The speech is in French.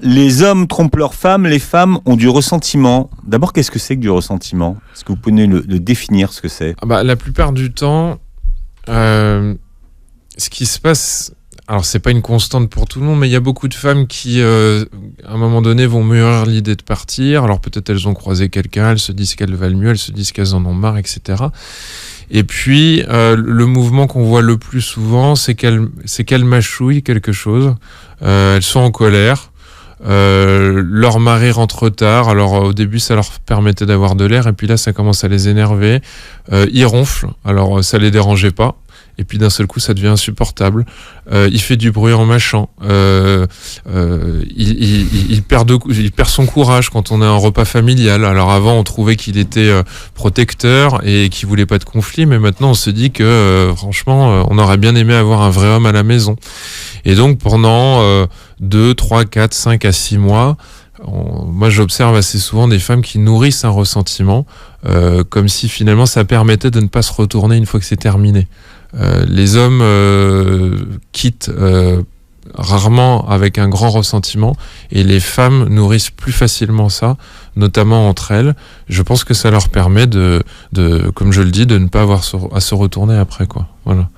Les hommes trompent leurs femmes, les femmes ont du ressentiment. D'abord, qu'est-ce que c'est que du ressentiment ? Est-ce que vous pouvez le définir, ce que c'est ? La plupart du temps, ce qui se passe... Alors, c'est pas une constante pour tout le monde, mais il y a beaucoup de femmes qui, à un moment donné, vont mûrir l'idée de partir. Alors, peut-être elles ont croisé quelqu'un, elles se disent qu'elles valent mieux, elles se disent qu'elles en ont marre, etc. Et puis, le mouvement qu'on voit le plus souvent, c'est qu'elles mâchouillent quelque chose. Elles sont en colère. Leur mari rentre tard. Alors, au début, ça leur permettait d'avoir de l'air. Et puis là, ça commence à les énerver. Ils ronflent. Alors, ça les dérangeait pas. Et puis d'un seul coup, ça devient insupportable. Il fait du bruit en mâchant. Il perd son courage quand on a un repas familial. Alors avant, on trouvait qu'il était protecteur et qu'il voulait pas de conflit, mais maintenant, on se dit que franchement, on aurait bien aimé avoir un vrai homme à la maison. Et donc, pendant 2, 3, 4, 5 à 6 mois, moi, j'observe assez souvent des femmes qui nourrissent un ressentiment, comme si finalement, ça permettait de ne pas se retourner une fois que c'est terminé. Les hommes quittent rarement avec un grand ressentiment et les femmes nourrissent plus facilement ça, notamment entre elles. Je pense que ça leur permet de comme je le dis, de ne pas avoir à se retourner après, quoi. Voilà.